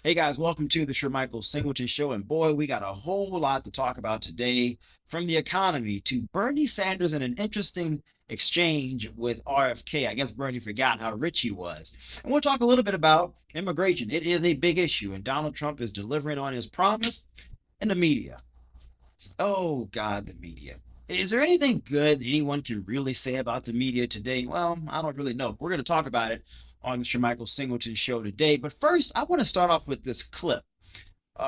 Hey guys, welcome to the Shermichael Singleton Show. And boy, we got a whole lot to talk about today, from the economy to Bernie Sanders and an interesting exchange with RFK. I guess Bernie forgot how rich he was. And we'll talk a little bit about immigration. It is a big issue, and Donald Trump is delivering on his promise. And the media. Oh God, the media. Is there anything good anyone can really say about the media today? Well, I don't really know. We're going to talk about it on the Shermichael Singleton Show today. But first, I want to start off with this clip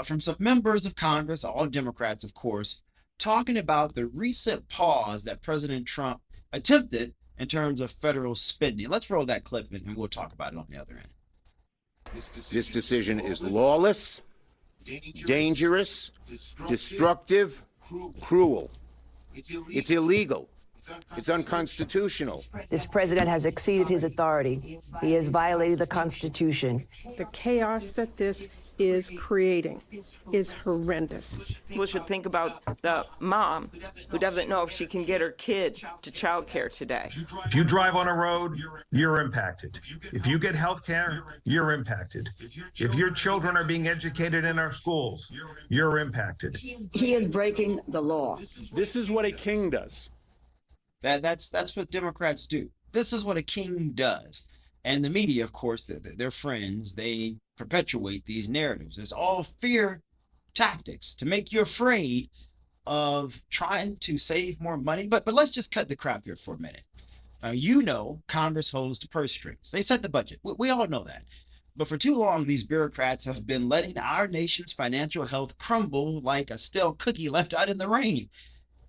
from some members of Congress, all Democrats, of course, talking about the recent pause that President Trump attempted in terms of federal spending. Let's roll that clip and we'll talk about it on the other end. This decision is lawless, dangerous, destructive, cruel. It's illegal. It's unconstitutional. This president has exceeded his authority. He has violated the Constitution. The chaos that this is creating is horrendous. People should think about the mom who doesn't know if she can get her kid to childcare today. If you drive on a road, you're impacted. If you get health care, you're impacted. If your children are being educated in our schools, you're impacted. He is breaking the law. This is what a king does. That's what Democrats do. This is what a king does. And the media, of course, they're friends. They perpetuate these narratives. It's all fear tactics to make you afraid of trying to save more money. But let's just cut the crap here for a minute. Congress holds the purse strings. They set the budget. We all know that. But for too long, these bureaucrats have been letting our nation's financial health crumble like a stale cookie left out in the rain.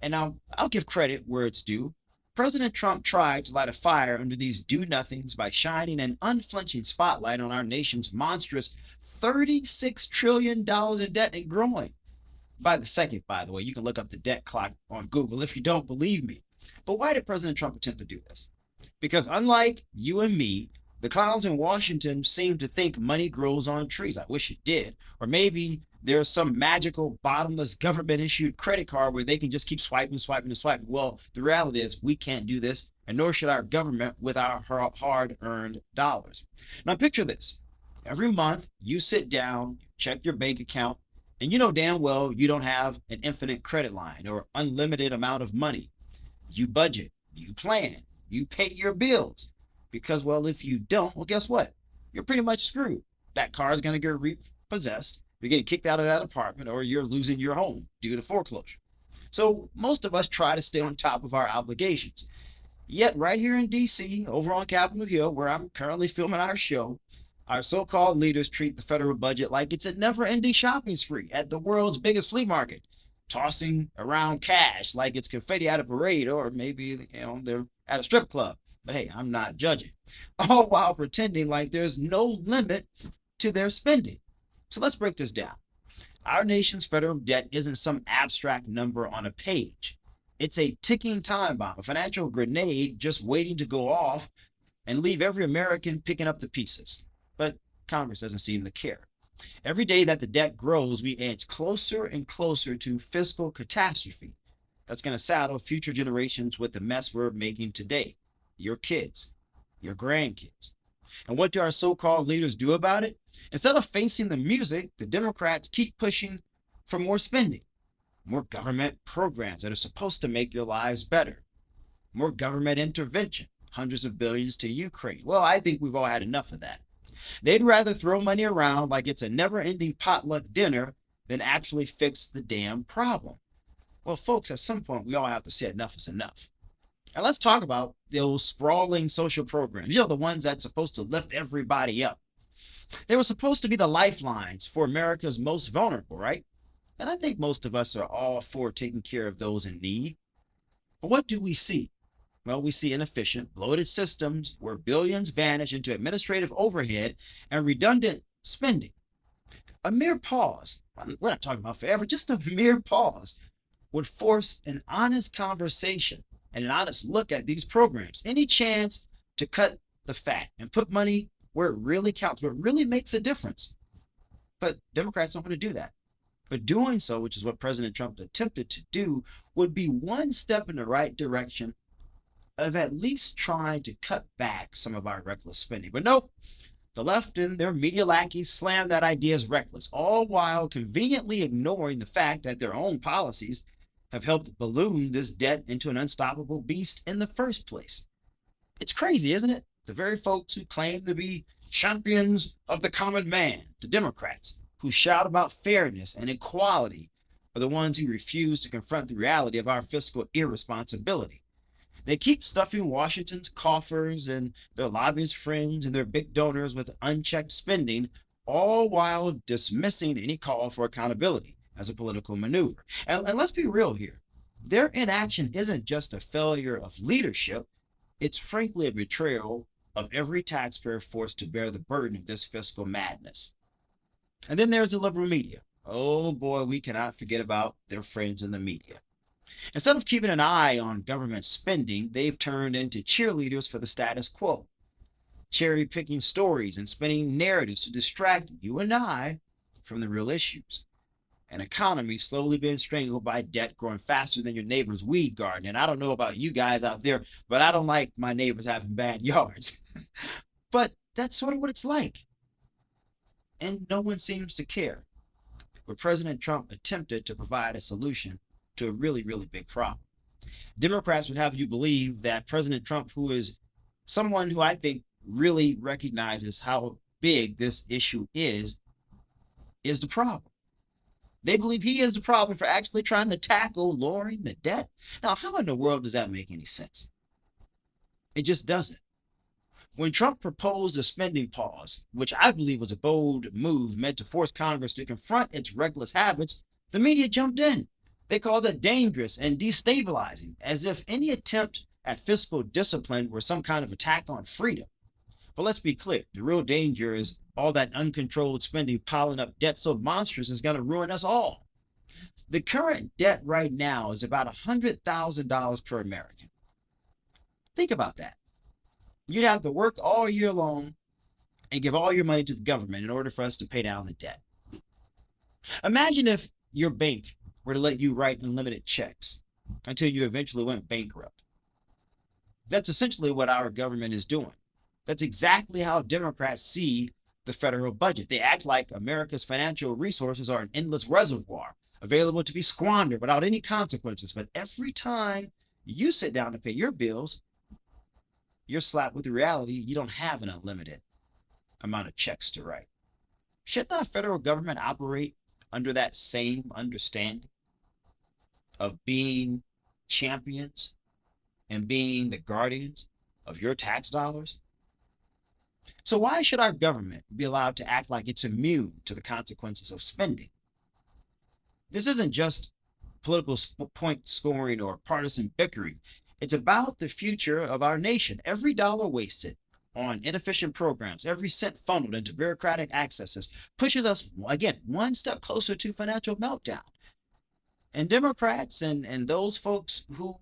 And now I'll give credit where it's due. President Trump tried to light a fire under these do-nothings by shining an unflinching spotlight on our nation's monstrous $36 trillion in debt and growing. By the second, by the way, you can look up the debt clock on Google if you don't believe me. But why did President Trump attempt to do this? Because unlike you and me, the clowns in Washington seem to think money grows on trees. I wish it did. Or maybe there's some magical bottomless government issued credit card where they can just keep swiping, swiping, and swiping. Well, the reality is we can't do this, and nor should our government with our hard earned dollars. Now, picture this. Every month, you sit down, check your bank account, and you know damn well you don't have an infinite credit line or unlimited amount of money. You budget, you plan, you pay your bills. Because, well, if you don't, well, guess what? You're pretty much screwed. That car is going to get repossessed. You're getting kicked out of that apartment, or you're losing your home due to foreclosure. So most of us try to stay on top of our obligations. Yet right here in DC, over on Capitol Hill, where I'm currently filming our show, our so-called leaders treat the federal budget like it's a never-ending shopping spree at the world's biggest flea market, tossing around cash like it's confetti at a parade, or maybe they're at a strip club. But hey, I'm not judging. All while pretending like there's no limit to their spending. So let's break this down. Our nation's federal debt isn't some abstract number on a page. It's a ticking time bomb, a financial grenade just waiting to go off and leave every American picking up the pieces. But Congress doesn't seem to care. Every day that the debt grows, we edge closer and closer to fiscal catastrophe. That's going to saddle future generations with the mess we're making today. Your kids, your grandkids. And what do our so-called leaders do about it? Instead of facing the music, the Democrats keep pushing for more spending, more government programs that are supposed to make your lives better, more government intervention, hundreds of billions to Ukraine. Well, I think we've all had enough of that. They'd rather throw money around like it's a never-ending potluck dinner than actually fix the damn problem. Well, folks, at some point, we all have to say enough is enough. And let's talk about those sprawling social programs, the ones that's supposed to lift everybody up. They were supposed to be the lifelines for America's most vulnerable, right? And I think most of us are all for taking care of those in need. But what do we see? Well, we see inefficient, bloated systems where billions vanish into administrative overhead and redundant spending. A mere pause, we're not talking about forever, just a mere pause would force an honest conversation and an honest look at these programs. Any chance to cut the fat and put money where it really counts, where it really makes a difference. But Democrats don't want to do that. But doing so, which is what President Trump attempted to do, would be one step in the right direction of at least trying to cut back some of our reckless spending. But nope, The left and their media lackeys slam that idea as reckless, all while conveniently ignoring the fact that their own policies have helped balloon this debt into an unstoppable beast in the first place. It's crazy, isn't it? The very folks who claim to be champions of the common man, the Democrats, who shout about fairness and equality, are the ones who refuse to confront the reality of our fiscal irresponsibility. They keep stuffing Washington's coffers and their lobbyist friends and their big donors with unchecked spending, all while dismissing any call for accountability as a political maneuver. And let's be real here. Their inaction isn't just a failure of leadership. It's frankly a betrayal of every taxpayer forced to bear the burden of this fiscal madness. And then there's the liberal media. Oh boy, we cannot forget about their friends in the media. Instead of keeping an eye on government spending, they've turned into cheerleaders for the status quo, cherry-picking stories and spinning narratives to distract you and I from the real issues. An economy slowly being strangled by debt growing faster than your neighbor's weed garden. And I don't know about you guys out there, but I don't like my neighbors having bad yards. But that's sort of what it's like. And no one seems to care. But President Trump attempted to provide a solution to a really, really big problem. Democrats would have you believe that President Trump, who is someone who I think really recognizes how big this issue is the problem. They believe he is the problem for actually trying to tackle lowering the debt. Now, how in the world does that make any sense? It just doesn't. When Trump proposed a spending pause, which I believe was a bold move meant to force Congress to confront its reckless habits, the media jumped in. They called it dangerous and destabilizing, as if any attempt at fiscal discipline were some kind of attack on freedom. But let's be clear, the real danger is all that uncontrolled spending piling up debt so monstrous is going to ruin us all. The current debt right now is about $100,000 per American. Think about that. You'd have to work all year long and give all your money to the government in order for us to pay down the debt. Imagine if your bank were to let you write unlimited checks until you eventually went bankrupt. That's essentially what our government is doing. That's exactly how Democrats see the federal budget. They act like America's financial resources are an endless reservoir available to be squandered without any consequences. But every time you sit down to pay your bills, you're slapped with the reality you don't have an unlimited amount of checks to write. Shouldn't our federal government operate under that same understanding of being champions and being the guardians of your tax dollars? So why should our government be allowed to act like it's immune to the consequences of spending? This isn't just political point scoring or partisan bickering. It's about the future of our nation. Every dollar wasted on inefficient programs, every cent funneled into bureaucratic accesses pushes us, again, one step closer to financial meltdown. And Democrats and those folks who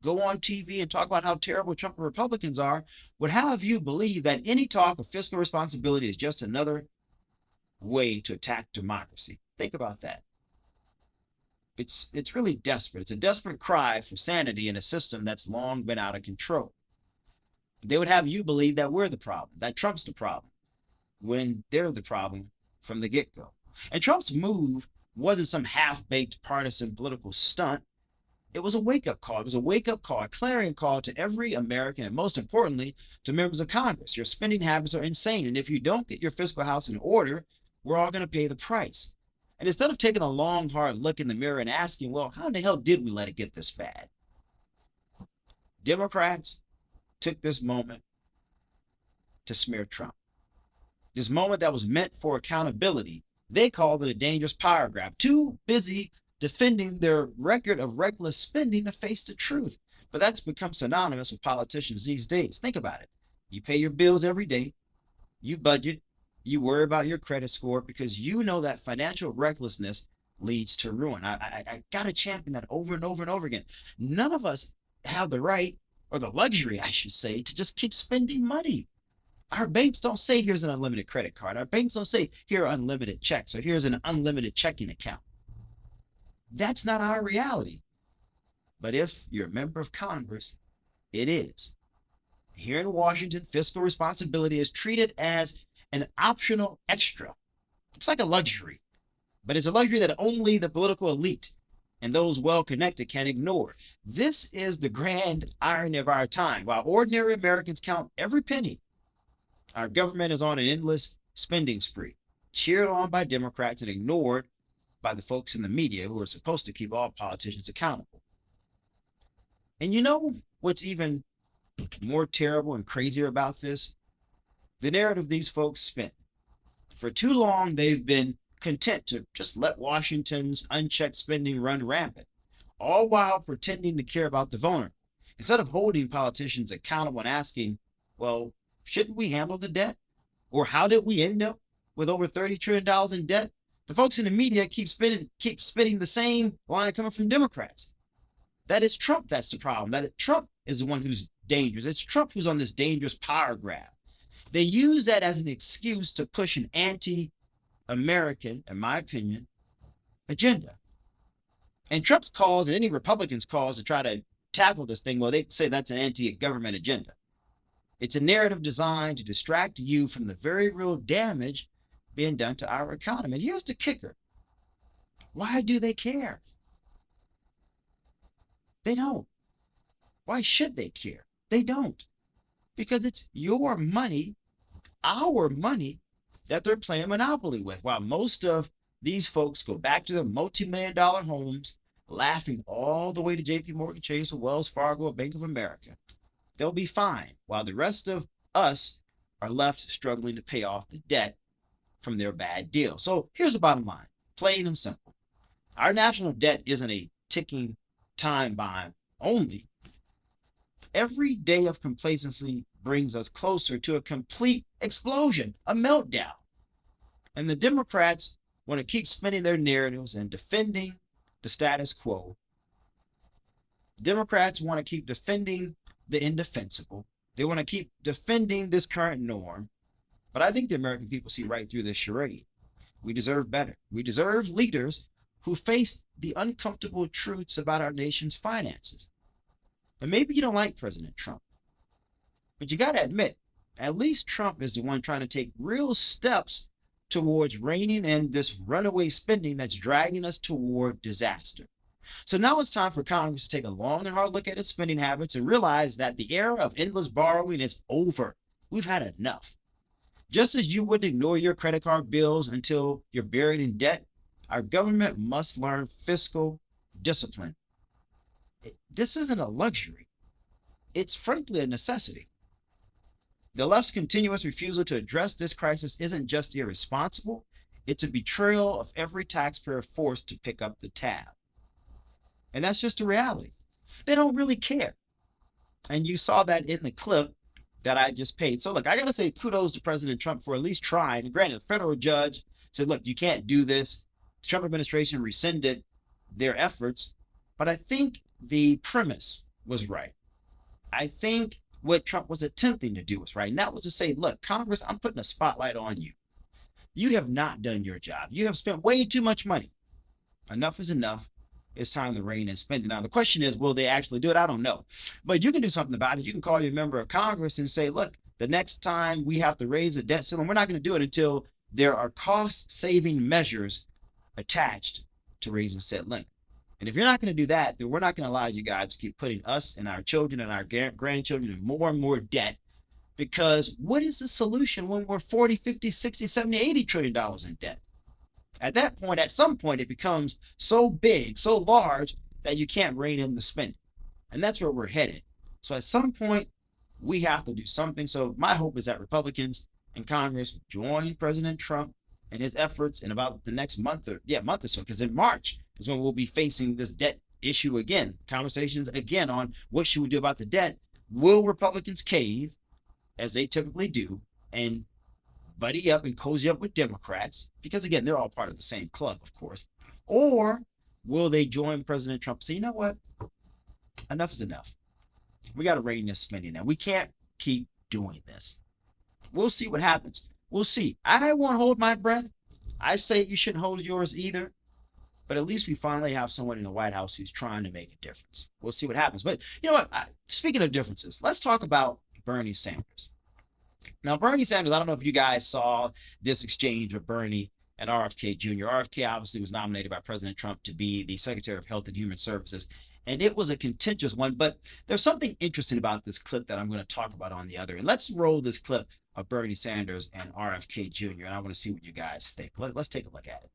go on TV and talk about how terrible Trump and Republicans are would have you believe that any talk of fiscal responsibility is just another way to attack democracy. Think about that. It's really desperate. It's a desperate cry for sanity in a system that's long been out of control. They would have you believe that we're the problem, that Trump's the problem, when they're the problem from the get-go. And Trump's move wasn't some half-baked partisan political stunt. It was a wake-up call. It was a wake-up call, a clarion call to every American, and most importantly, to members of Congress. Your spending habits are insane, and if you don't get your fiscal house in order, we're all going to pay the price. And instead of taking a long, hard look in the mirror and asking, well, how in the hell did we let it get this bad? Democrats took this moment to smear Trump. This moment that was meant for accountability, they called it a dangerous power grab. Too busy defending their record of reckless spending to face the truth. But that's become synonymous with politicians these days. Think about it. You pay your bills every day. You budget. You worry about your credit score because you know that financial recklessness leads to ruin. I got to champion that over and over and over again. None of us have the right, or the luxury, I should say, to just keep spending money. Our banks don't say here's an unlimited credit card. Our banks don't say here are unlimited checks or here's an unlimited checking account. That's not our reality. But if you're a member of Congress, it is. Here in Washington, fiscal responsibility is treated as an optional extra. It's like a luxury, but it's a luxury that only the political elite and those well-connected can ignore. This is the grand irony of our time. While ordinary Americans count every penny, our government is on an endless spending spree, cheered on by Democrats and ignored by the folks in the media who are supposed to keep all politicians accountable. And you know what's even more terrible and crazier about this? The narrative these folks spin. For too long, they've been content to just let Washington's unchecked spending run rampant, all while pretending to care about the vulnerable. Instead of holding politicians accountable and asking, well, shouldn't we handle the debt? Or how did we end up with over $30 trillion in debt? The folks in the media keep spitting the same line coming from Democrats. That it's Trump that's the problem. Trump is the one who's dangerous. It's Trump who's on this dangerous power grab. They use that as an excuse to push an anti-American, in my opinion, agenda. And Trump's calls and any Republicans' calls to try to tackle this thing, well, they say that's an anti-government agenda. It's a narrative designed to distract you from the very real damage being done to our economy. And here's the kicker. Why do they care? They don't. Why should they care? They don't. Because it's your money, our money, that they're playing Monopoly with, while most of these folks go back to their multi-million-dollar homes, laughing all the way to JP Morgan Chase or Wells Fargo or Bank of America. They'll be fine, while the rest of us are left struggling to pay off the debt from their bad deal. So here's the bottom line, plain and simple. Our national debt isn't a ticking time bomb only. Every day of complacency brings us closer to a complete explosion, a meltdown. And the Democrats want to keep spinning their narratives and defending the status quo. Democrats want to keep defending the indefensible. They want to keep defending this current norm. But I think the American people see right through this charade. We deserve better. We deserve leaders who face the uncomfortable truths about our nation's finances. And maybe you don't like President Trump, but you got to admit, at least Trump is the one trying to take real steps towards reining in this runaway spending that's dragging us toward disaster. So now it's time for Congress to take a long and hard look at its spending habits and realize that the era of endless borrowing is over. We've had enough. Just as you wouldn't ignore your credit card bills until you're buried in debt, our government must learn fiscal discipline. This isn't a luxury. It's frankly a necessity. The left's continuous refusal to address this crisis isn't just irresponsible, it's a betrayal of every taxpayer forced to pick up the tab. And that's just a reality. They don't really care. And you saw that in the clip that I just paid. So look, I got to say kudos to President Trump for at least trying. Granted, a federal judge said, look, you can't do this. The Trump administration rescinded their efforts. But I think the premise was right. I think what Trump was attempting to do was right. And that was to say, look, Congress, I'm putting a spotlight on you. You have not done your job. You have spent way too much money. Enough is enough. It's time to rein in spending. Now, the question is, will they actually do it? I don't know. But you can do something about it. You can call your member of Congress and say, look, the next time we have to raise the debt ceiling, we're not going to do it until there are cost-saving measures attached to raising said limit. And if you're not going to do that, then we're not going to allow you guys to keep putting us and our children and our grandchildren in more and more debt. Because what is the solution when we're 40, 50, 60, 70, 80 trillion dollars in debt? At that point, at some point, it becomes so big, so large that you can't rein in the spending. And that's where we're headed. So at some point, we have to do something. So my hope is that Republicans in Congress join President Trump and his efforts in about the next month or so, because in March is when we'll be facing this debt issue again. Conversations again on what should we do about the debt. Will Republicans cave, as they typically do, and buddy up and cozy up with Democrats? Because again, they're all part of the same club, of course. Or will they join President Trump and say, you know what? Enough is enough. We got to rein this spending now. We can't keep doing this. We'll see what happens. We'll see. I won't hold my breath. I say you shouldn't hold yours either. But at least we finally have someone in the White House who's trying to make a difference. We'll see what happens. But you know what? Speaking of differences, let's talk about Bernie Sanders. Now, Bernie Sanders, I don't know if you guys saw this exchange with Bernie and RFK Jr. RFK obviously was nominated by President Trump to be the Secretary of Health and Human Services, and it was a contentious one. But there's something interesting about this clip that I'm going to talk about on the other. And let's roll this clip of Bernie Sanders and RFK Jr., and I want to see what you guys think. Let's take a look at it.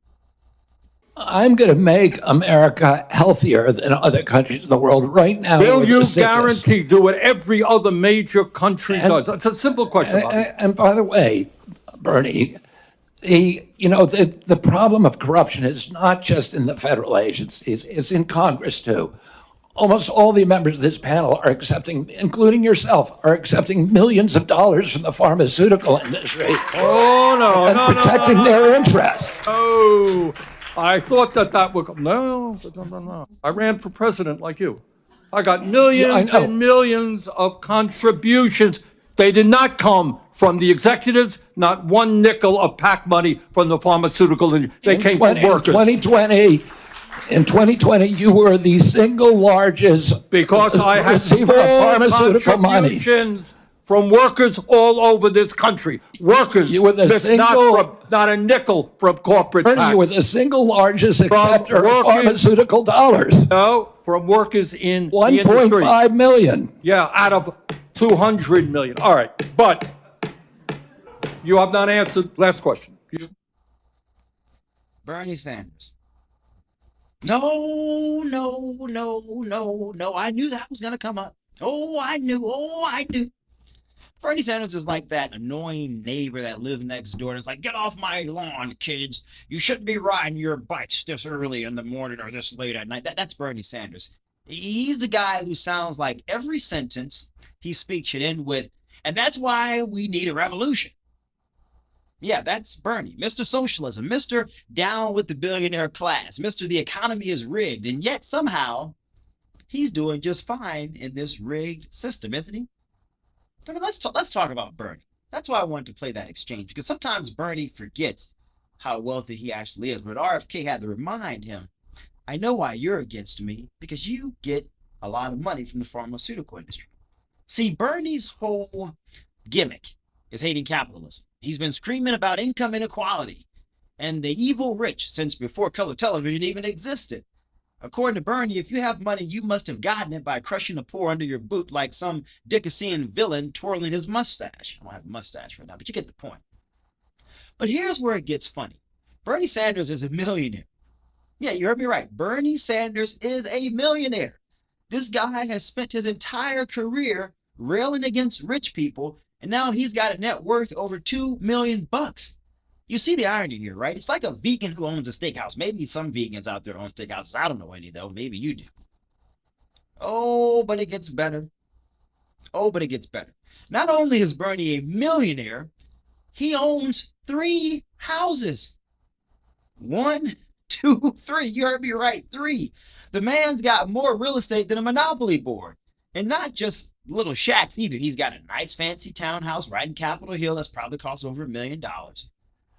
I'm going to make America healthier than other countries in the world right now. Will you guarantee do what every other major country does? That's a simple question. And by the way, Bernie, the problem of corruption is not just in the federal agencies, it's in Congress too. Almost all the members of this panel are accepting, including yourself, are accepting millions of dollars from the pharmaceutical industry. And protecting their interests. Oh, I thought that would come. No. I ran for president like you. I got millions and millions of contributions. They did not come from the executives, not one nickel of PAC money from the pharmaceutical industry. They came from workers. In 2020, you were the single largest because I had receiver of pharmaceutical money from workers all over this country. Workers, you were the not a nickel from corporate PACs. You were the single largest acceptor of pharmaceutical dollars. No, from workers in the industry. 1.5 million. Yeah, out of 200 million. All right, but you have not answered. Last question. Bernie Sanders. No. I knew that was going to come up. I knew. Bernie Sanders is like that annoying neighbor that lives next door and is like, get off my lawn, kids. You shouldn't be riding your bikes this early in the morning or this late at night. That's Bernie Sanders. He's the guy who sounds like every sentence he speaks should end with, and that's why we need a revolution. Yeah, that's Bernie. Mr. Socialism, Mr. Down with the billionaire class, Mr. The economy is rigged, and yet somehow he's doing just fine in this rigged system, isn't he? I mean, let's talk about Bernie. That's why I wanted to play that exchange, because sometimes Bernie forgets how wealthy he actually is, but RFK had to remind him, I know why you're against me, because you get a lot of money from the pharmaceutical industry. See, Bernie's whole gimmick is hating capitalism. He's been screaming about income inequality and the evil rich since before color television even existed. According to Bernie, if you have money, you must have gotten it by crushing the poor under your boot like some Dickensian villain twirling his mustache. I don't have a mustache right now, but you get the point. But here's where it gets funny. Bernie Sanders is a millionaire. Yeah, you heard me right. Bernie Sanders is a millionaire. This guy has spent his entire career railing against rich people, and now he's got a net worth over $2 million. You see the irony here, right? It's like a vegan who owns a steakhouse. Maybe some vegans out there own steakhouses. I don't know any, though. Maybe you do. Oh, but it gets better. Not only is Bernie a millionaire, he owns 3 houses. 1, 2, 3. You heard me right. 3. The man's got more real estate than a monopoly board. And not just little shacks either. He's got a nice fancy townhouse right in Capitol Hill that's probably cost over $1 million.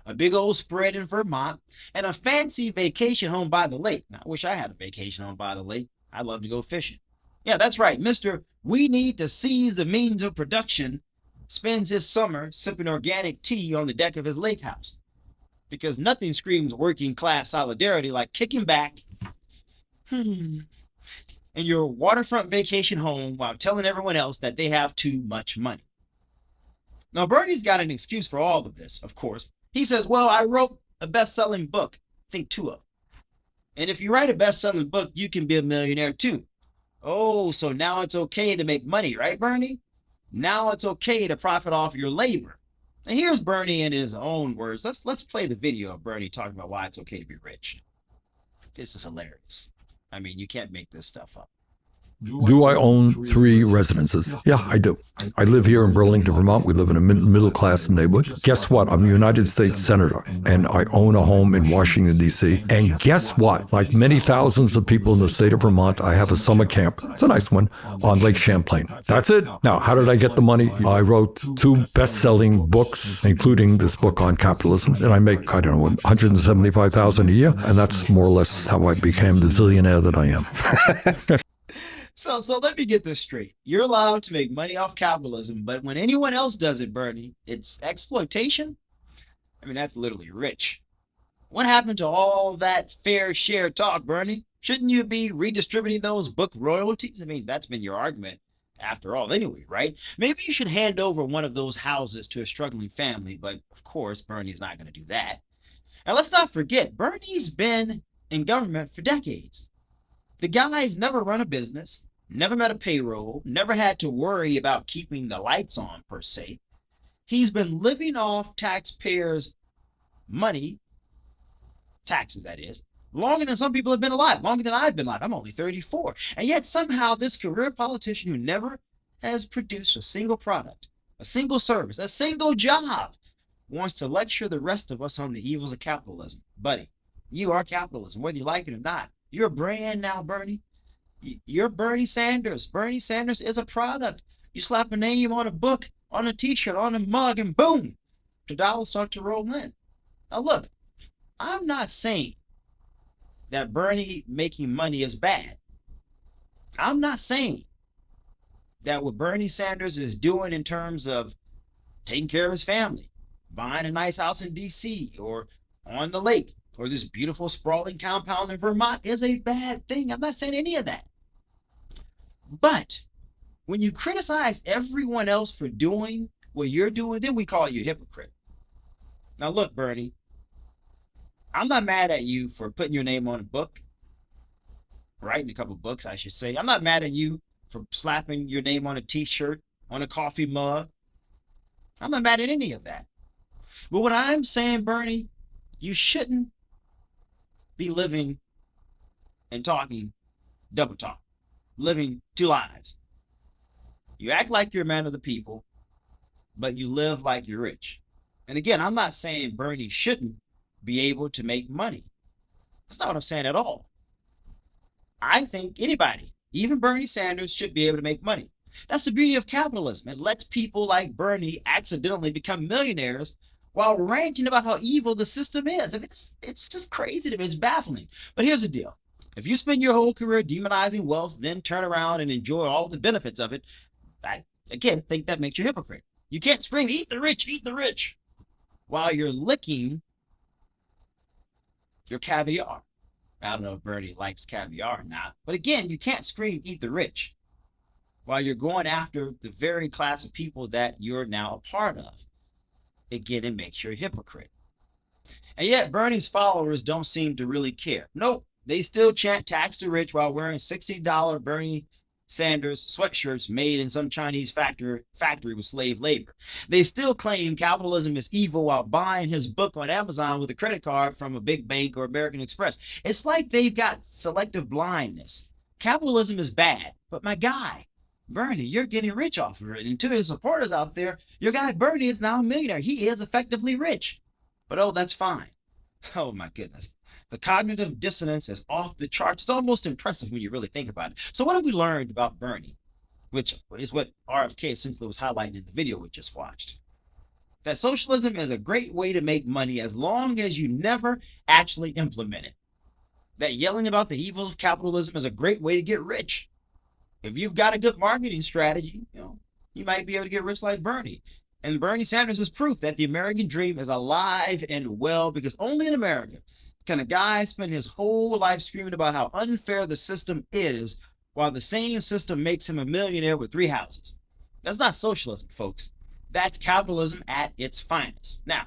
A big old spread in Vermont, and a fancy vacation home by the lake. Now, I wish I had a vacation home by the lake. I'd love to go fishing. Yeah, that's right. Mr. We need to seize the means of production spends his summer sipping organic tea on the deck of his lake house. Because nothing screams working class solidarity like kicking back in your waterfront vacation home while telling everyone else that they have too much money. Now, Bernie's got an excuse for all of this, of course. He says, well, I wrote a best-selling book. I think 2 of them. And if you write a best-selling book, you can be a millionaire too. Oh, so now it's okay to make money, right, Bernie? Now it's okay to profit off your labor. And here's Bernie in his own words. Let's play the video of Bernie talking about why it's okay to be rich. This is hilarious. I mean, you can't make this stuff up. Do I own 3 residences? Yeah, I do. I live here in Burlington, Vermont. We live in a middle-class neighborhood. Guess what? I'm a United States Senator, and I own a home in Washington, D.C. And guess what? Like many thousands of people in the state of Vermont, I have a summer camp. It's a nice one on Lake Champlain. That's it. Now, how did I get the money? I wrote 2 best-selling books, including this book on capitalism, and I make, I don't know, $175,000 a year, and that's more or less how I became the zillionaire that I am. So let me get this straight. You're allowed to make money off capitalism, but when anyone else does it, Bernie, it's exploitation? I mean, that's literally rich. What happened to all that fair share talk, Bernie? Shouldn't you be redistributing those book royalties? I mean, that's been your argument after all anyway, right? Maybe you should hand over one of those houses to a struggling family, but of course, Bernie's not going to do that. And let's not forget, Bernie's been in government for decades. The guy's never run a business, never met a payroll, never had to worry about keeping the lights on, per se. He's been living off taxpayers' money, taxes that is, longer than some people have been alive, longer than I've been alive. I'm only 34. And yet somehow this career politician who never has produced a single product, a single service, a single job, wants to lecture the rest of us on the evils of capitalism. Buddy, you are capitalism, whether you like it or not. You're a brand now, Bernie. You're Bernie Sanders. Bernie Sanders is a product. You slap a name on a book, on a t-shirt, on a mug, and boom, the dollars start to roll in. Now look, I'm not saying that Bernie making money is bad. I'm not saying that what Bernie Sanders is doing in terms of taking care of his family, buying a nice house in D.C. or on the lake, or this beautiful sprawling compound in Vermont is a bad thing. I'm not saying any of that. But when you criticize everyone else for doing what you're doing, then we call you a hypocrite. Now look, Bernie, I'm not mad at you for putting your name on a book, writing a couple books, I should say. I'm not mad at you for slapping your name on a t-shirt, on a coffee mug. I'm not mad at any of that. But what I'm saying, Bernie, you shouldn't be living and talking double talk, living two lives. You act like you're a man of the people, but you live like you're rich. And again, I'm not saying Bernie shouldn't be able to make money. That's not what I'm saying at all. I think anybody, even Bernie Sanders, should be able to make money. That's the beauty of capitalism. It lets people like Bernie accidentally become millionaires while ranting about how evil the system is. I mean, it's just crazy to me. It's baffling. But here's the deal. If you spend your whole career demonizing wealth, then turn around and enjoy all the benefits of it, I, again, think that makes you a hypocrite. You can't scream, eat the rich, while you're licking your caviar. I don't know if Bernie likes caviar or not. But again, you can't scream, eat the rich, while you're going after the very class of people that you're now a part of. Again, it makes you a hypocrite. And yet Bernie's followers don't seem to really care. Nope, they still chant tax the rich while wearing $60 Bernie Sanders sweatshirts made in some Chinese factory with slave labor. They still claim capitalism is evil while buying his book on Amazon with a credit card from a big bank or American Express. It's like they've got selective blindness. Capitalism is bad, but my guy, Bernie, you're getting rich off of it. And to his supporters out there, your guy Bernie is now a millionaire. He is effectively rich. But oh, that's fine. Oh my goodness. The cognitive dissonance is off the charts. It's almost impressive when you really think about it. So what have we learned about Bernie? Which is what RFK essentially was highlighting in the video we just watched. That socialism is a great way to make money as long as you never actually implement it. That yelling about the evils of capitalism is a great way to get rich. If you've got a good marketing strategy, you might be able to get rich like Bernie. And Bernie Sanders is proof that the American dream is alive and well, because only in America can a guy spend his whole life screaming about how unfair the system is while the same system makes him a millionaire with 3 houses. That's not socialism, folks. That's capitalism at its finest. Now,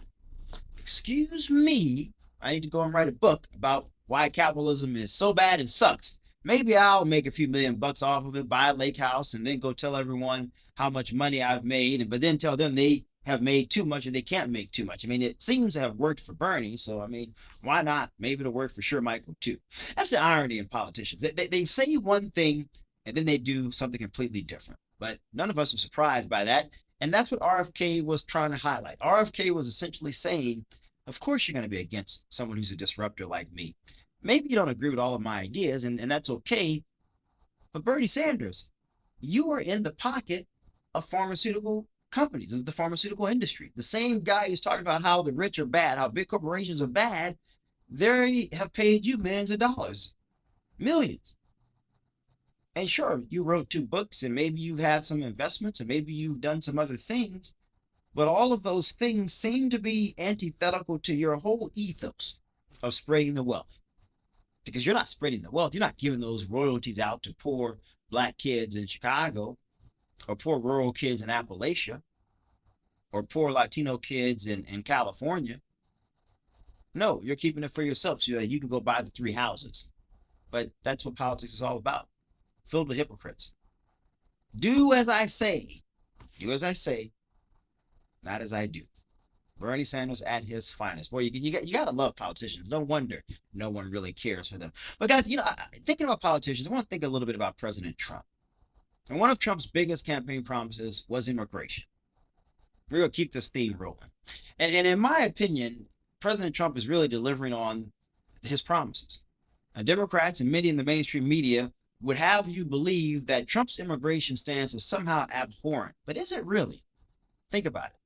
excuse me, I need to go and write a book about why capitalism is so bad and sucks. Maybe I'll make a few $1,000,000 off of it, buy a lake house, and then go tell everyone how much money I've made, but then tell them they have made too much and they can't make too much. I mean, it seems to have worked for Bernie, so I mean, why not? Maybe it'll work for Michael too. That's the irony in politicians. They say one thing and then they do something completely different. But none of us are surprised by that. And that's what RFK was trying to highlight. RFK was essentially saying, of course you're going to be against someone who's a disruptor like me. Maybe you don't agree with all of my ideas, and that's okay. But Bernie Sanders, you are in the pocket of pharmaceutical companies, of the pharmaceutical industry. The same guy who's talking about how the rich are bad, how big corporations are bad, they have paid you millions of dollars. Millions. And sure, you wrote 2 books and maybe you've had some investments and maybe you've done some other things, but all of those things seem to be antithetical to your whole ethos of spreading the wealth. Because you're not spreading the wealth. You're not giving those royalties out to poor black kids in Chicago or poor rural kids in Appalachia or poor Latino kids in California. No, you're keeping it for yourself so that you can go buy the 3 houses. But that's what politics is all about, filled with hypocrites. Do as I say. Do as I say, not as I do. Bernie Sanders at his finest. Boy, you got to love politicians. No wonder no one really cares for them. But guys, thinking about politicians, I want to think a little bit about President Trump. And one of Trump's biggest campaign promises was immigration. We're going to keep this theme rolling. And in my opinion, President Trump is really delivering on his promises. Now, Democrats and many in the mainstream media would have you believe that Trump's immigration stance is somehow abhorrent. But is it really? Think about it.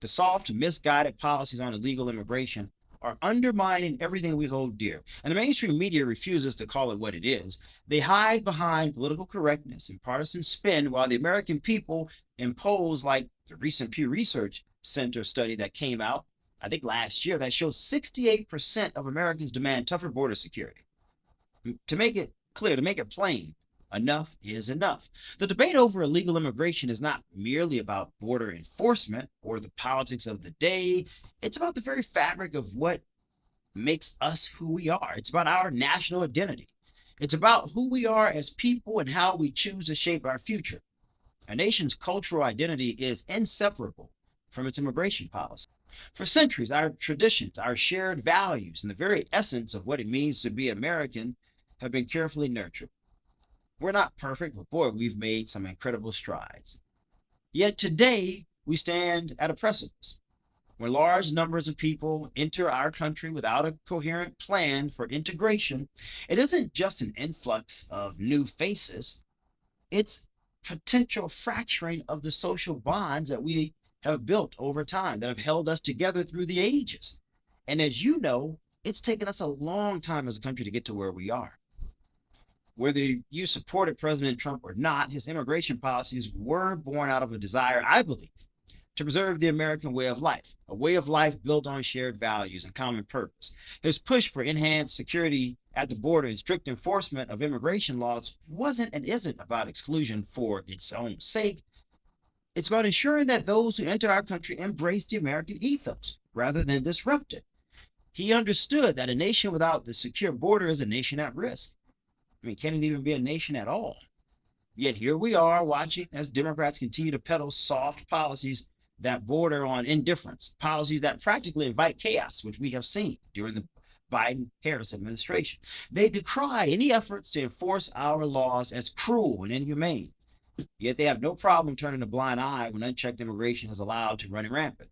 The soft, misguided policies on illegal immigration are undermining everything we hold dear. And the mainstream media refuses to call it what it is. They hide behind political correctness and partisan spin while the American people impose, like the recent Pew Research Center study that came out, I think last year, that shows 68% of Americans demand tougher border security. To make it clear, to make it plain, enough is enough. The debate over illegal immigration is not merely about border enforcement or the politics of the day. It's about the very fabric of what makes us who we are. It's about our national identity. It's about who we are as people and how we choose to shape our future. A nation's cultural identity is inseparable from its immigration policy. For centuries, our traditions, our shared values, and the very essence of what it means to be American have been carefully nurtured. We're not perfect, but boy, we've made some incredible strides. Yet today, we stand at a precipice. When large numbers of people enter our country without a coherent plan for integration, it isn't just an influx of new faces. It's potential fracturing of the social bonds that we have built over time, that have held us together through the ages. And as you know, it's taken us a long time as a country to get to where we are. Whether you supported President Trump or not, his immigration policies were born out of a desire, I believe, to preserve the American way of life, a way of life built on shared values and common purpose. His push for enhanced security at the border and strict enforcement of immigration laws wasn't and isn't about exclusion for its own sake. It's about ensuring that those who enter our country embrace the American ethos rather than disrupt it. He understood that a nation without the secure border is a nation at risk. Can it even be a nation at all? Yet here we are watching as Democrats continue to peddle soft policies that border on indifference, policies that practically invite chaos, which we have seen during the Biden-Harris administration. They decry any efforts to enforce our laws as cruel and inhumane. Yet they have no problem turning a blind eye when unchecked immigration is allowed to run rampant.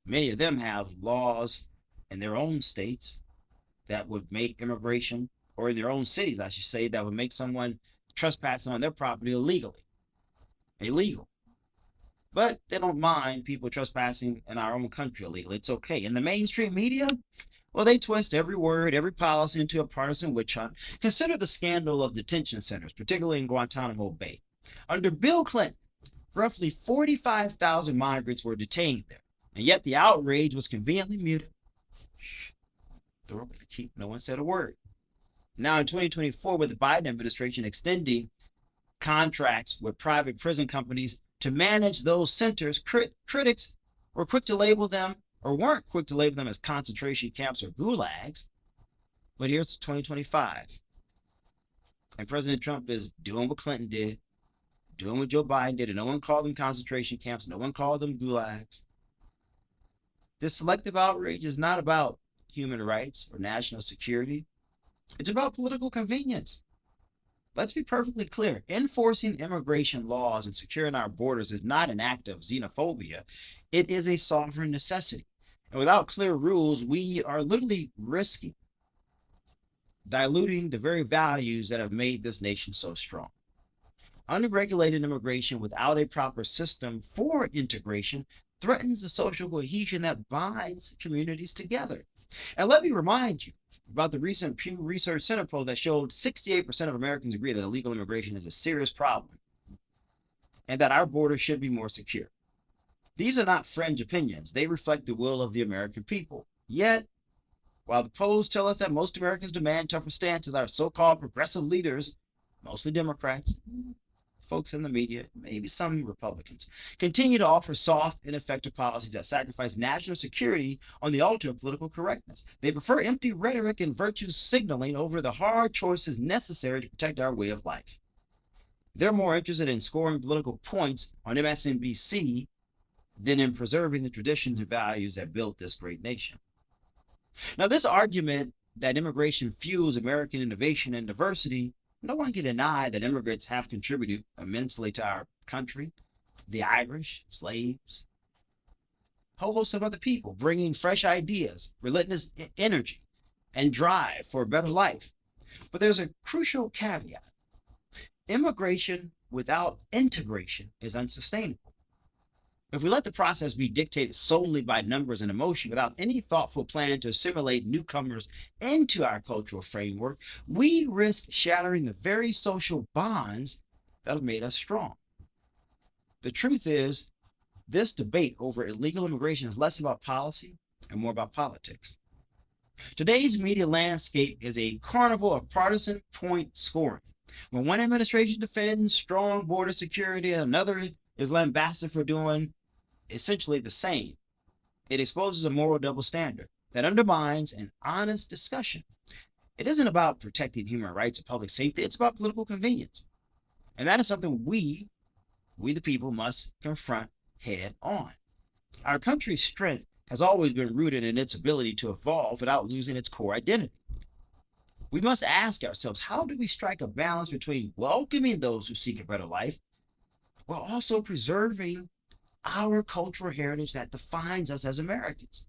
Many of them have laws in their own states that would make immigration, or in their own cities, I should say, that would make someone trespassing on their property illegal. But they don't mind people trespassing in our own country illegally. It's okay. In the mainstream media, well, they twist every word, every policy into a partisan witch hunt. Consider the scandal of detention centers, particularly in Guantanamo Bay. Under Bill Clinton, roughly 45,000 migrants were detained there, and yet the outrage was conveniently muted. Shh. No one said a word. Now in 2024, with the Biden administration extending contracts with private prison companies to manage those centers, critics weren't quick to label them as concentration camps or gulags. But here's 2025. And President Trump is doing what Clinton did, doing what Joe Biden did, and no one called them concentration camps, no one called them gulags. This selective outrage is not about human rights or national security. It's about political convenience. Let's be perfectly clear. Enforcing immigration laws and securing our borders is not an act of xenophobia. It is a sovereign necessity. And without clear rules, we are literally risking diluting the very values that have made this nation so strong. Unregulated immigration without a proper system for integration threatens the social cohesion that binds communities together. And let me remind you, about the recent Pew Research Center poll that showed 68% of Americans agree that illegal immigration is a serious problem and that our borders should be more secure. These are not fringe opinions. They reflect the will of the American people. Yet, while the polls tell us that most Americans demand tougher stances, our so-called progressive leaders, mostly Democrats, folks in the media, maybe some Republicans, continue to offer soft, ineffective policies that sacrifice national security on the altar of political correctness. They prefer empty rhetoric and virtue signaling over the hard choices necessary to protect our way of life. They're more interested in scoring political points on MSNBC than in preserving the traditions and values that built this great nation. Now, this argument that immigration fuels American innovation and diversity, no one can deny that immigrants have contributed immensely to our country. The Irish, slaves, a whole host of other people bringing fresh ideas, relentless energy, and drive for a better life. But there's a crucial caveat. Immigration without integration is unsustainable. If we let the process be dictated solely by numbers and emotion without any thoughtful plan to assimilate newcomers into our cultural framework, we risk shattering the very social bonds that have made us strong. The truth is, this debate over illegal immigration is less about policy and more about politics. Today's media landscape is a carnival of partisan point scoring. When one administration defends strong border security and another is lambasted for doing essentially the same, it exposes a moral double standard that undermines an honest discussion. It isn't about protecting human rights or public safety, it's about political convenience. And that is something we the people, must confront head on. Our country's strength has always been rooted in its ability to evolve without losing its core identity. We must ask ourselves, how do we strike a balance between welcoming those who seek a better life while also preserving our cultural heritage that defines us as Americans?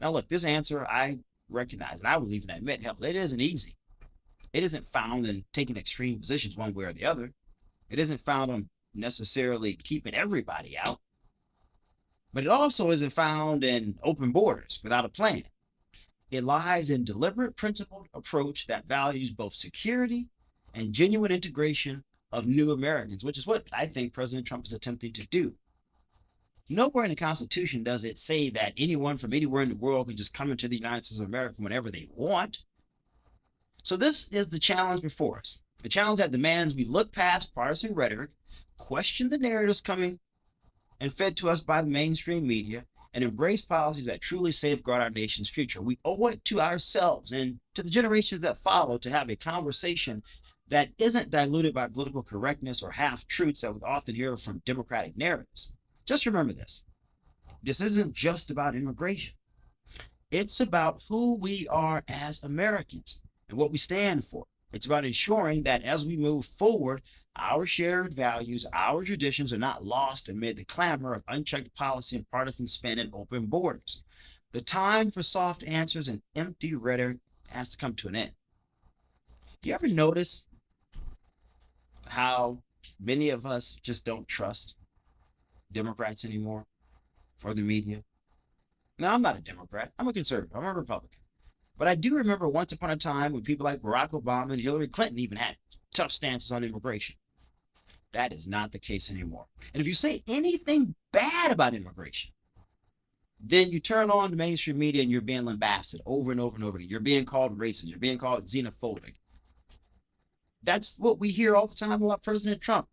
Now, look, this answer I recognize, and I will even admit, hell, it isn't easy. It isn't found in taking extreme positions one way or the other. It isn't found on necessarily keeping everybody out. But it also isn't found in open borders without a plan. It lies in deliberate, principled approach that values both security and genuine integration of new Americans, which is what I think President Trump is attempting to do. Nowhere in the Constitution does it say that anyone from anywhere in the world can just come into the United States of America whenever they want. So this is the challenge before us. The challenge that demands we look past partisan rhetoric, question the narratives coming and fed to us by the mainstream media, and embrace policies that truly safeguard our nation's future. We owe it to ourselves and to the generations that follow to have a conversation that isn't diluted by political correctness or half-truths that we often hear from Democratic narratives. Just remember this. This isn't just about immigration. It's about who we are as Americans and what we stand for. It's about ensuring that as we move forward, our shared values, our traditions are not lost amid the clamor of unchecked policy and partisan spin and open borders. The time for soft answers and empty rhetoric has to come to an end. Do you ever notice how many of us just don't trust Democrats anymore or the media? Now, I'm not a Democrat. I'm a conservative. I'm a Republican. But I do remember once upon a time when people like Barack Obama and Hillary Clinton even had tough stances on immigration. That is not the case anymore. And if you say anything bad about immigration, then you turn on the mainstream media and you're being lambasted over and over and over again. You're being called racist. You're being called xenophobic. That's what we hear all the time about President Trump.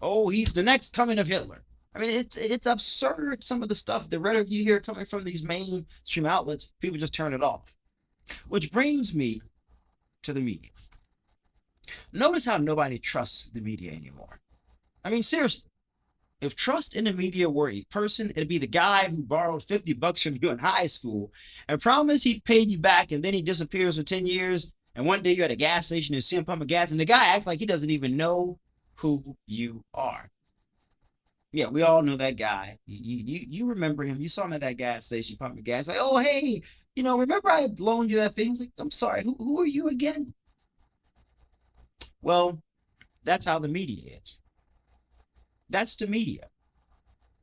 Oh, he's the next coming of Hitler. I mean, it's absurd, some of the stuff, the rhetoric you hear coming from these mainstream outlets. People just turn it off. Which brings me to the media. Notice how nobody trusts the media anymore. I mean, seriously, if trust in the media were a person, it'd be the guy who borrowed $50 from you in high school and promised he'd pay you back, and then he disappears for 10 years, and one day you're at a gas station and see him pumping gas, and the guy acts like he doesn't even know who you are. Yeah, we all know that guy. You remember him. You saw him at that gas station pumping gas. Like, oh, hey, remember I loaned you that thing? He's like, I'm sorry, who are you again? Well, that's how the media is. That's the media.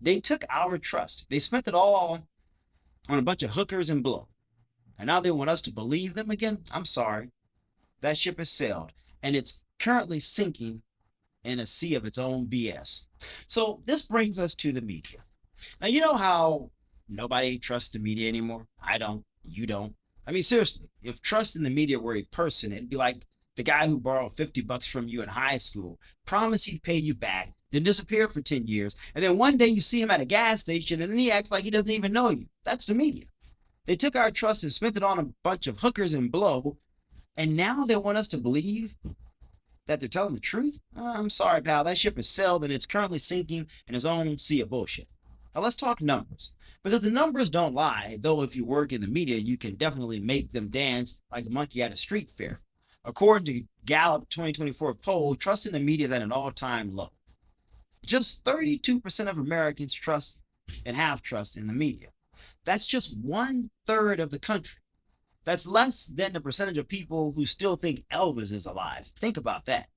They took our trust. They spent it all on a bunch of hookers and blow. And now they want us to believe them again? I'm sorry. That ship has sailed, and it's currently sinking in a sea of its own BS. So this brings us to the media. Now, you know how nobody trusts the media anymore? I don't. You don't. I mean, seriously, if trust in the media were a person, it'd be like the guy who borrowed $50 from you in high school, promised he'd pay you back, then disappear for 10 years, and then one day you see him at a gas station and then he acts like he doesn't even know you. That's the media. They took our trust and spent it on a bunch of hookers and blow, and now they want us to believe that they're telling the truth? I'm sorry, pal. That ship has sailed and it's currently sinking in its own sea of bullshit. Now let's talk numbers. Because the numbers don't lie, though if you work in the media, you can definitely make them dance like a monkey at a street fair. According to Gallup 2024 poll, trust in the media is at an all-time low. Just 32% of Americans trust and have trust in the media. That's just 1/3 of the country. That's less than the percentage of people who still think Elvis is alive. Think about that.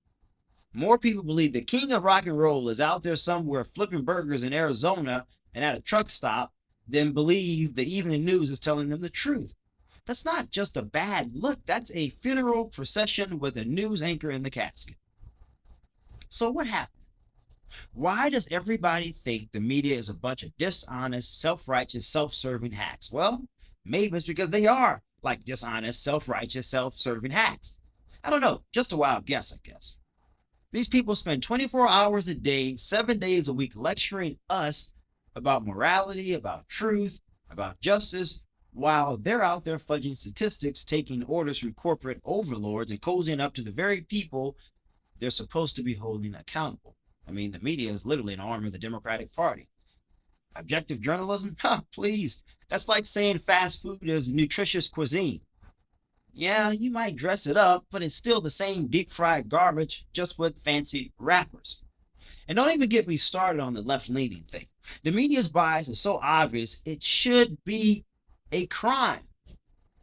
More people believe the king of rock and roll is out there somewhere flipping burgers in Arizona and at a truck stop than believe the evening news is telling them the truth. That's not just a bad look. That's a funeral procession with a news anchor in the casket. So what happened? Why does everybody think the media is a bunch of dishonest, self-righteous, self-serving hacks? Well, maybe it's because they are like dishonest, self-righteous, self-serving hacks. I don't know. Just a wild guess, I guess. These people spend 24 hours a day, 7 days a week lecturing us about morality, about truth, about justice, while they're out there fudging statistics, taking orders from corporate overlords and cozying up to the very people they're supposed to be holding accountable. I mean, the media is literally an arm of the Democratic Party. Objective journalism? Please. That's like saying fast food is nutritious cuisine. Yeah, you might dress it up, but it's still the same deep-fried garbage, just with fancy wrappers. And don't even get me started on the left-leaning thing. The media's bias is so obvious, it should be a crime.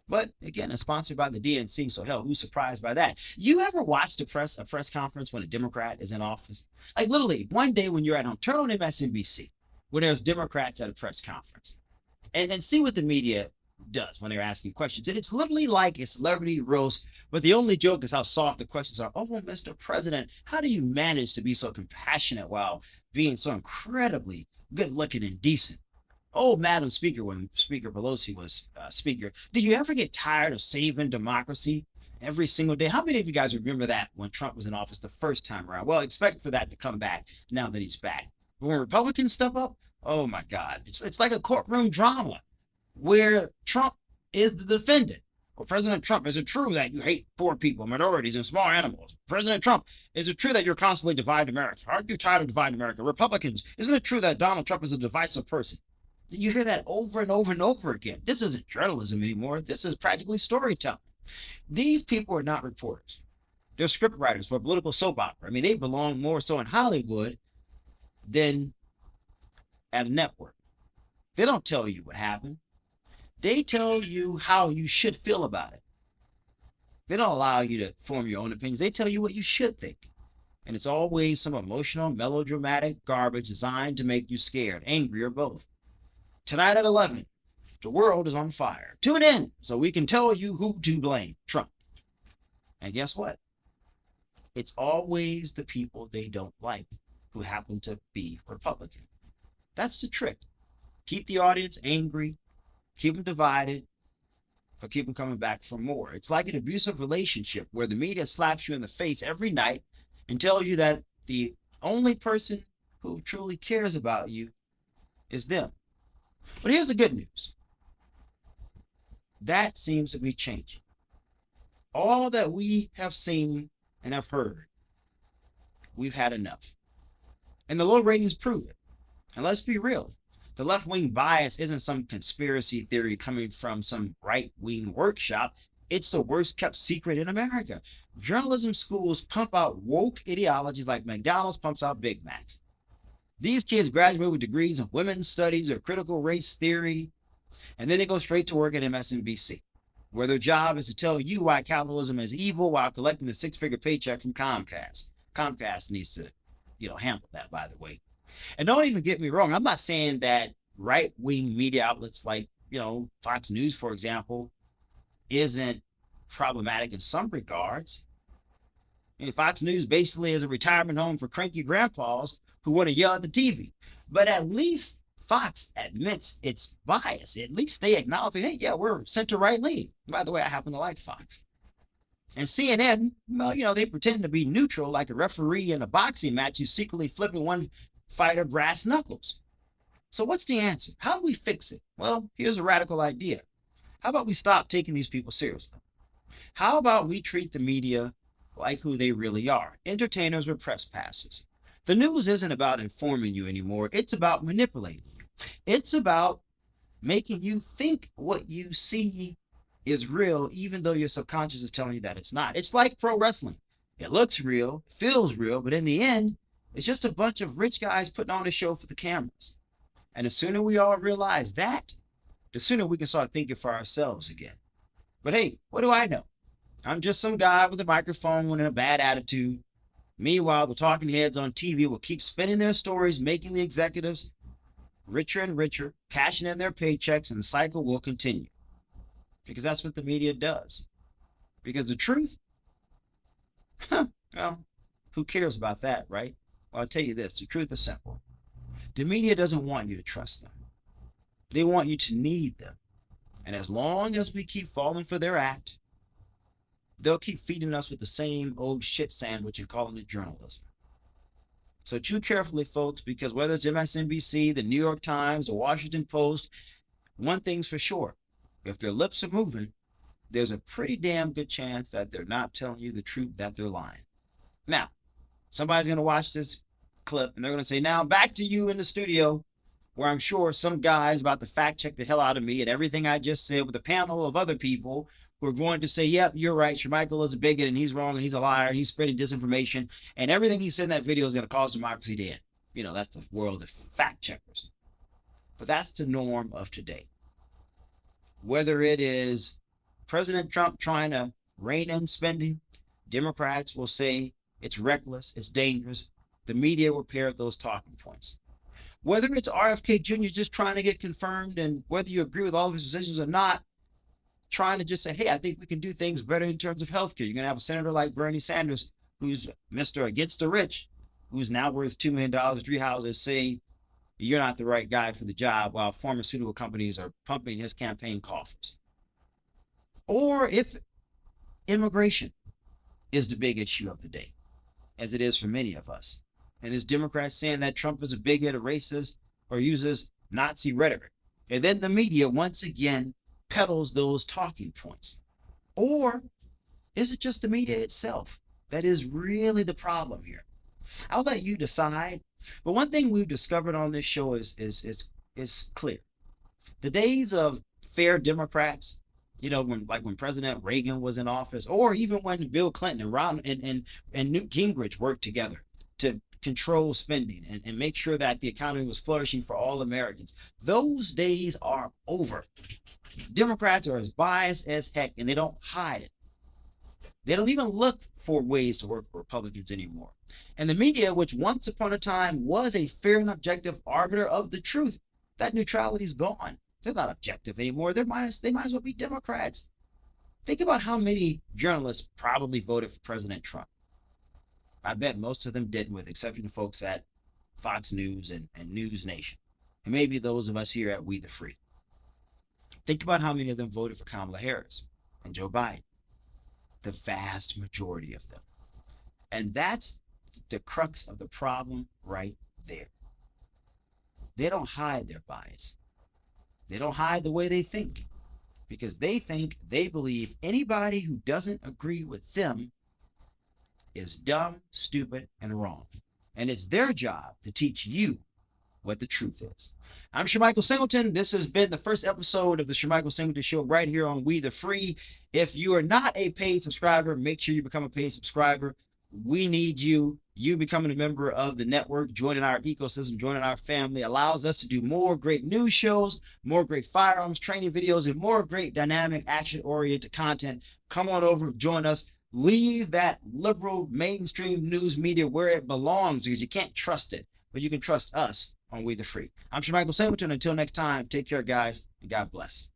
But again, it's sponsored by the DNC, so hell, who's surprised by that? You ever watched a press conference when a Democrat is in office? Like literally, one day when you're at home, turn on MSNBC, when there's Democrats at a press conference, and see what the media does when they're asking questions. And it's literally like a celebrity roast, but the only joke is how soft the questions are. Oh, Mr. President, how do you manage to be so compassionate while being so incredibly good looking and decent? Oh, Madam Speaker, when Speaker Pelosi was Speaker, did you ever get tired of saving democracy every single day? How many of you guys remember that when Trump was in office the first time around? Well, expect for that to come back now that he's back. But when Republicans step up, oh my God, it's like a courtroom drama where Trump is the defendant. Well, President Trump, is it true that you hate poor people, minorities, and small animals? President Trump, is it true that you're constantly dividing America? Aren't you tired of dividing America? Republicans, isn't it true that Donald Trump is a divisive person? You hear that over and over and over again. This isn't journalism anymore. This is practically storytelling. These people are not reporters. They're script writers for a political soap opera. I mean, they belong more so in Hollywood than at a network. They don't tell you what happened. They tell you how you should feel about it. They don't allow you to form your own opinions. They tell you what you should think. And it's always some emotional, melodramatic garbage designed to make you scared, angry, or both. Tonight at 11, the world is on fire. Tune in so we can tell you who to blame. Trump. And guess what? It's always the people they don't like who happen to be Republican. That's the trick. Keep the audience angry, keep them divided, but keep them coming back for more. It's like an abusive relationship where the media slaps you in the face every night and tells you that the only person who truly cares about you is them. But here's the good news. That seems to be changing. All that we have seen and have heard, we've had enough. And the low ratings prove it. And let's be real. The left-wing bias isn't some conspiracy theory coming from some right-wing workshop. It's the worst kept secret in America. Journalism schools pump out woke ideologies like McDonald's pumps out Big Macs. These kids graduate with degrees in women's studies or critical race theory, and then they go straight to work at MSNBC, where their job is to tell you why capitalism is evil while collecting a six-figure paycheck from Comcast. Comcast needs to, handle that, by the way. And don't even get me wrong. I'm not saying that right-wing media outlets like, Fox News, for example, isn't problematic in some regards. I mean, Fox News basically is a retirement home for cranky grandpas who want to yell at the TV. But at least Fox admits its bias. At least they acknowledge, hey, yeah, we're center-right leaning. By the way, I happen to like Fox. And CNN, well, you know, they pretend to be neutral like a referee in a boxing match who's secretly flipping one fighter brass knuckles. So what's the answer? How do we fix it? Well, here's a radical idea. How about we stop taking these people seriously? How about we treat the media like who they really are, entertainers with press passes? The news isn't about informing you anymore. It's about manipulating you. It's about making you think what you see is real, even though your subconscious is telling you that it's not. It's like pro wrestling. It looks real, feels real, but in the end, it's just a bunch of rich guys putting on a show for the cameras. And the sooner we all realize that, the sooner we can start thinking for ourselves again. But hey, what do I know? I'm just some guy with a microphone and a bad attitude. Meanwhile, the talking heads on TV will keep spinning their stories, making the executives richer and richer, cashing in their paychecks, and the cycle will continue. Because that's what the media does. Because the truth, well, who cares about that, right? Well, I'll tell you this, the truth is simple. The media doesn't want you to trust them. They want you to need them. And as long as we keep falling for their act, they'll keep feeding us with the same old shit sandwich and calling it journalism. So chew carefully, folks, because whether it's MSNBC, the New York Times, the Washington Post, one thing's for sure. If their lips are moving, there's a pretty damn good chance that they're not telling you the truth, that they're lying. Now, somebody's going to watch this clip and they're going to say, now back to you in the studio, where I'm sure some guy's about to fact check the hell out of me and everything I just said with a panel of other people who are going to say, yep, you're right, Shermichael is a bigot and he's wrong and he's a liar and he's spreading disinformation and everything he said in that video is going to cause democracy to end. You know, that's the world of fact checkers. But that's the norm of today. Whether it is President Trump trying to rein in spending, Democrats will say it's reckless, it's dangerous. The media will parrot those talking points. Whether it's RFK Jr. just trying to get confirmed and whether you agree with all of his positions or not, trying to just say, hey, I think we can do things better in terms of healthcare. You're going to have a senator like Bernie Sanders, who's Mr. Against the Rich, who's now worth $2 million, 3 houses, say you're not the right guy for the job, while pharmaceutical companies are pumping his campaign coffers. Or if immigration is the big issue of the day, as it is for many of us, and as Democrats saying that Trump is a bigot, a racist, or uses Nazi rhetoric, and then the media once again peddles those talking points. Or is it just the media itself that is really the problem here? I'll let you decide. But one thing we've discovered on this show is clear. The days of fair Democrats, you know, when President Reagan was in office, or even when Bill Clinton and Ron and Newt Gingrich worked together to control spending and make sure that the economy was flourishing for all Americans. Those days are over. Democrats are as biased as heck, and they don't hide it. They don't even look for ways to work with Republicans anymore. And the media, which once upon a time was a fair and objective arbiter of the truth, that neutrality is gone. They're not objective anymore. They might as well be Democrats. Think about how many journalists probably voted for President Trump. I bet most of them didn't, with the exception of folks at Fox News and News Nation, and maybe those of us here at We the Free. Think about how many of them voted for Kamala Harris and Joe Biden. The vast majority of them. And that's the crux of the problem right there. They don't hide their bias. They don't hide the way they think, because they believe anybody who doesn't agree with them is dumb, stupid, and wrong. And it's their job to teach you what the truth is. I'm Shermichael Singleton. This has been the first episode of the Shermichael Singleton Show right here on We the Free. If you are not a paid subscriber, make sure you become a paid subscriber. We need you. You becoming a member of the network, joining our ecosystem, joining our family, allows us to do more great news shows, more great firearms training videos, and more great dynamic action-oriented content. Come on over, join us. Leave that liberal mainstream news media where it belongs, because you can't trust it, but you can trust us on We the Free. I'm Shermichael Singleton. Until next time, take care, guys, and God bless.